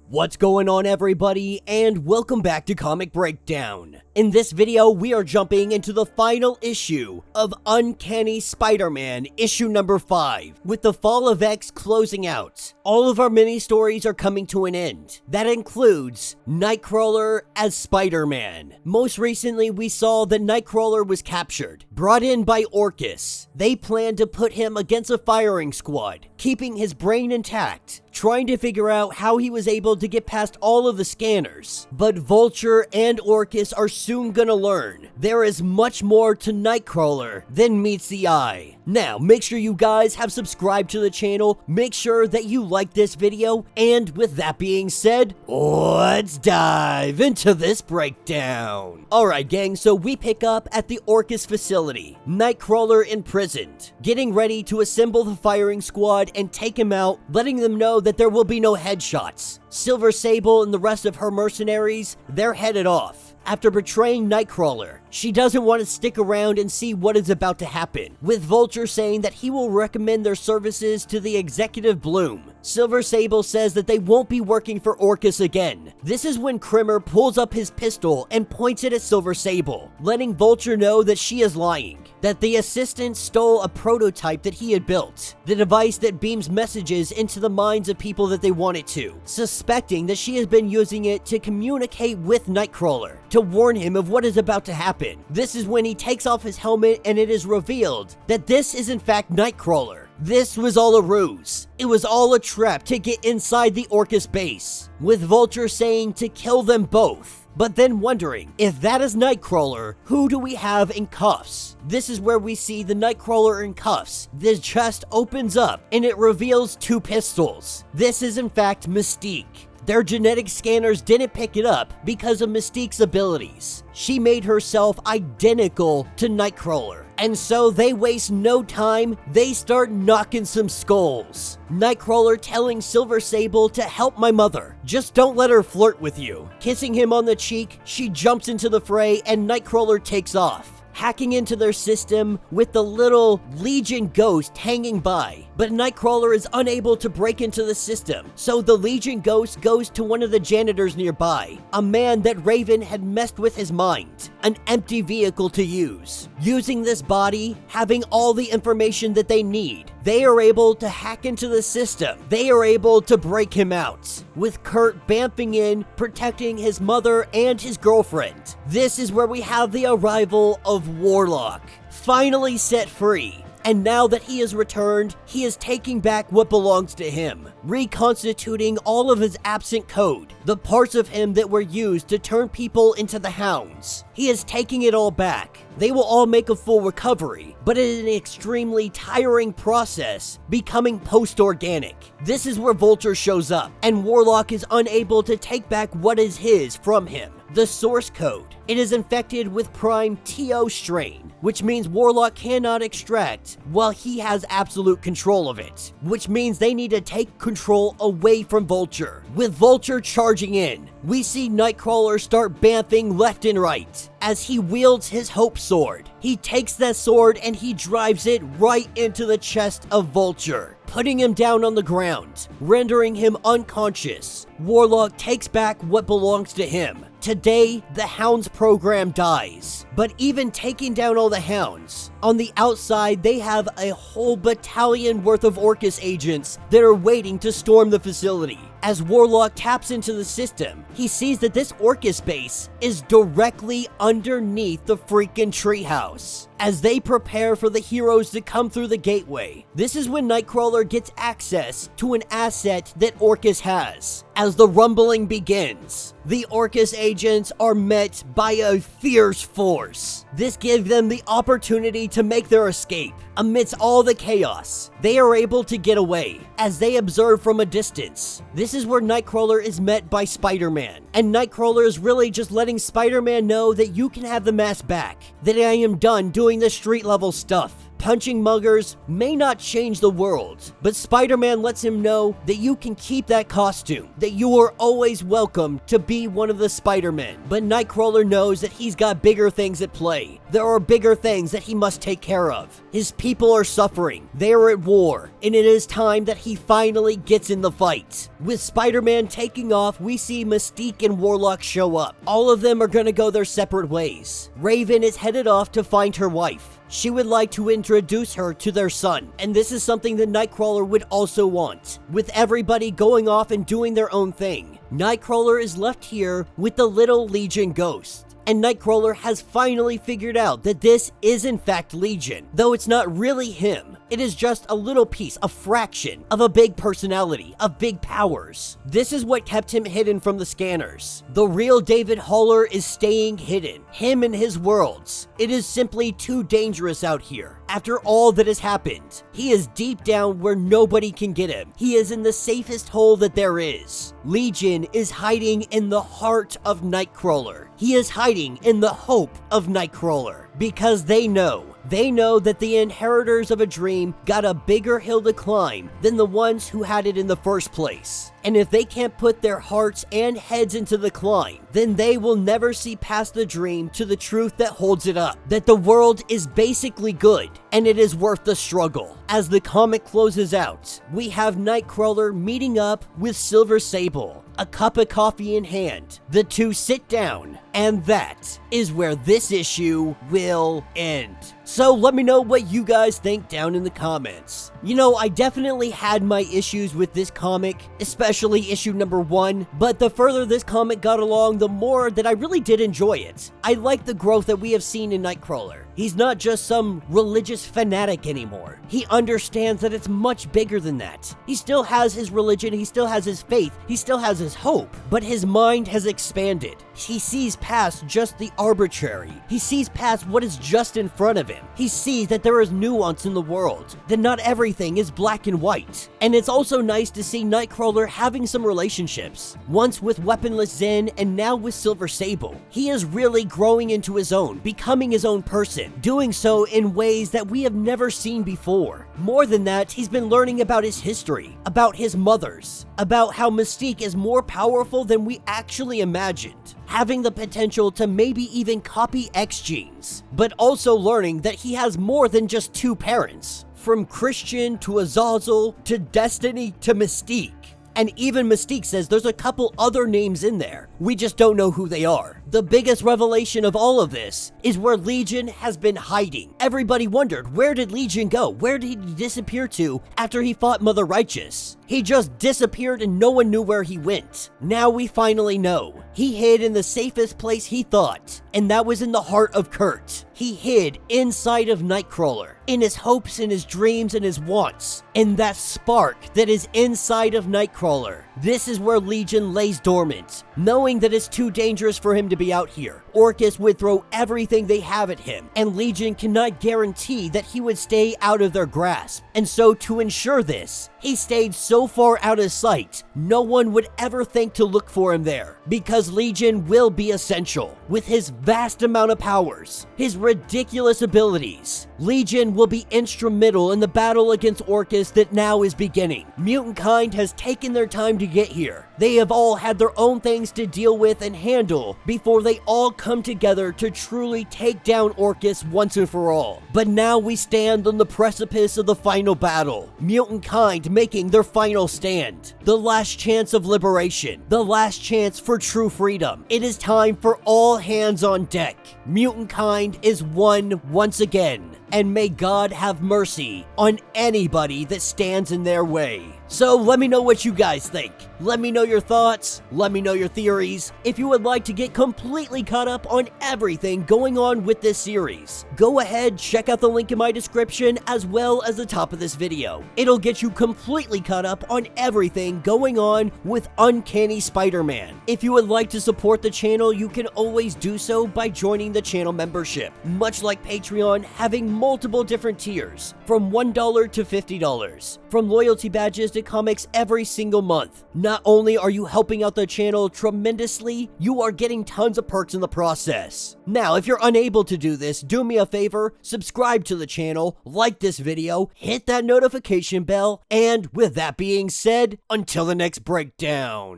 What's going on, everybody, and welcome back to Comic Breakdown. In this video, we are jumping into the final issue of Uncanny Spider-Man issue number 5, with the Fall of X closing out. All of our mini-stories are coming to an end. That includes Nightcrawler as Spider-Man. Most recently, we saw that Nightcrawler was captured, brought in by Orchis. They planned to put him against a firing squad, keeping his brain intact, trying to figure out how he was able to get past all of the scanners. But Vulture and Orchis are soon gonna learn there is much more to Nightcrawler than meets the eye. Now, make sure you guys have subscribed to the channel, make sure that you like this video, and with that being said, let's dive into this breakdown. Alright gang, so we pick up at the Orchis facility, Nightcrawler imprisoned, getting ready to assemble the firing squad and take him out, letting them know that there will be no headshots. Silver Sable and the rest of her mercenaries, they're headed off. After betraying Nightcrawler, she doesn't want to stick around and see what is about to happen, with Vulture saying that he will recommend their services to the Executive Bloom. Silver Sable says that they won't be working for Orchis again. This is when Krimmer pulls up his pistol and points it at Silver Sable, letting Vulture know that she is lying, that the assistant stole a prototype that he had built, the device that beams messages into the minds of people that they want it to, suspecting that she has been using it to communicate with Nightcrawler, to warn him of what is about to happen. This is when he takes off his helmet and it is revealed that this is in fact Nightcrawler. This was all a ruse. It was all a trap to get inside the Orchis base, with Vulture saying to kill them both. But then wondering, if that is Nightcrawler, who do we have in cuffs? This is where we see the Nightcrawler in cuffs. The chest opens up and it reveals 2 pistols. This is in fact Mystique. Their genetic scanners didn't pick it up because of Mystique's abilities. She made herself identical to Nightcrawler. And so they waste no time, they start knocking some skulls. Nightcrawler telling Silver Sable to help my mother. Just don't let her flirt with you. Kissing him on the cheek, she jumps into the fray and Nightcrawler takes off, hacking into their system with the little Legion ghost hanging by. But Nightcrawler is unable to break into the system, so the Legion ghost goes to one of the janitors nearby, a man that Raven had messed with his mind, an empty vehicle to use. Using this body, having all the information that they need, they are able to hack into the system. They are able to break him out, with Kurt bamfing in, protecting his mother and his girlfriend. This is where we have the arrival of Warlock, finally set free. And now that he has returned, he is taking back what belongs to him, reconstituting all of his absent code, the parts of him that were used to turn people into the Hounds. He is taking it all back. They will all make a full recovery, but it is an extremely tiring process, becoming post-organic. This is where Vulture shows up, and Warlock is unable to take back what is his from him, the source code. It is infected with Prime TO strain, which means Warlock cannot extract while he has absolute control of it, which means they need to take control away from Vulture. With Vulture charging in, we see Nightcrawler start bamfing left and right as he wields his Hope Sword. He takes that sword and he drives it right into the chest of Vulture, putting him down on the ground, rendering him unconscious. Warlock takes back what belongs to him. Today, the Hounds program dies. But even taking down all the Hounds, on the outside they have a whole battalion worth of Orchis agents that are waiting to storm the facility. As Warlock taps into the system, he sees that this Orchis base is directly underneath the freaking treehouse, as they prepare for the heroes to come through the gateway. This is when Nightcrawler gets access to an asset that Orchis has. As the rumbling begins, the Orchis agents are met by a fierce force. This gives them the opportunity to make their escape. Amidst all the chaos, they are able to get away as they observe from a distance. This is where Nightcrawler is met by Spider-Man, and Nightcrawler is really just letting Spider-Man know that you can have the mask back, that I am done doing the street level stuff. Punching muggers may not change the world, but Spider-Man lets him know that you can keep that costume, that you are always welcome to be one of the Spider-Men. But Nightcrawler knows that he's got bigger things at play. There are bigger things that he must take care of. His people are suffering, they are at war, and it is time that he finally gets in the fight. With Spider-Man taking off, we see Mystique and Warlock show up. All of them are gonna go their separate ways. Raven is headed off to find her wife. She would like to introduce her to their son, and this is something that Nightcrawler would also want. With everybody going off and doing their own thing, Nightcrawler is left here with the little Legion ghost. And Nightcrawler has finally figured out that this is in fact Legion, though it's not really him. It is just a little piece, a fraction of a big personality, of big powers. This is what kept him hidden from the scanners. The real David Haller is staying hidden, him and his worlds. It is simply too dangerous out here. After all that has happened, he is deep down where nobody can get him. He is in the safest hole that there is. Legion is hiding in the heart of Nightcrawler. He is hiding in the hope of Nightcrawler because they know that the inheritors of a dream got a bigger hill to climb than the ones who had it in the first place. And if they can't put their hearts and heads into the climb, then they will never see past the dream to the truth that holds it up. That the world is basically good, and it is worth the struggle. As the comic closes out, we have Nightcrawler meeting up with Silver Sable, a cup of coffee in hand. The two sit down, and that is where this issue will end. So let me know what you guys think down in the comments. You know, I definitely had my issues with this comic, especially issue number 1, but the further this comic got along, the more that I really did enjoy it. I like the growth that we have seen in Nightcrawler. He's not just some religious fanatic anymore. He understands that it's much bigger than that. He still has his religion, he still has his faith, he still has his hope, but his mind has expanded. He sees past just the arbitrary. He sees past what is just in front of him. He sees that there is nuance in the world, that not everything is black and white. And it's also nice to see Nightcrawler having some relationships, once with weaponless Zen and now with Silver Sable. He is really growing into his own, becoming his own person, doing so in ways that we have never seen before. More than that, he's been learning about his history, about his mothers, about how Mystique is more powerful than we actually imagined, having the potential to maybe even copy X genes, but also learning that he has more than just 2 parents, from Christian to Azazel to Destiny to Mystique. And even Mystique says there's a couple other names in there. We just don't know who they are. The biggest revelation of all of this is where Legion has been hiding. Everybody wondered, where did Legion go? Where did he disappear to after he fought Mother Righteous? He just disappeared and no one knew where he went. Now we finally know. He hid in the safest place he thought, and that was in the heart of Kurt. He hid inside of Nightcrawler, in his hopes and his dreams and his wants, in that spark that is inside of Nightcrawler. This is where Legion lays dormant, knowing that it's too dangerous for him to be out here. Orchis would throw everything they have at him, and Legion cannot guarantee that he would stay out of their grasp. And so to ensure this, he stayed so far out of sight, no one would ever think to look for him there, because Legion will be essential. With his vast amount of powers, his ridiculous abilities, Legion will be instrumental in the battle against Orchis that now is beginning. Mutant kind has taken their time to get here. They have all had their own things to deal with and handle before they all come together to truly take down Orchis once and for all. But now we stand on the precipice of the final battle. Mutant kind making their final stand. The last chance of liberation. The last chance for true freedom. It is time for all hands on deck. Mutant kind is one once again. And may God have mercy on anybody that stands in their way. So let me know what you guys think. Let me know your thoughts. Let me know your theories. If you would like to get completely caught up on everything going on with this series, go ahead, check out the link in my description as well as the top of this video. It'll get you completely caught up on everything going on with Uncanny Spider-Man. If you would like to support the channel, you can always do so by joining the the channel membership, much like Patreon having multiple different tiers, from $1 to $50, from loyalty badges to comics every single month. Not only are you helping out the channel tremendously, you are getting tons of perks in the process. Now, if you're unable to do this, do me a favor, subscribe to the channel, like this video, hit that notification bell, and with that being said, until the next breakdown.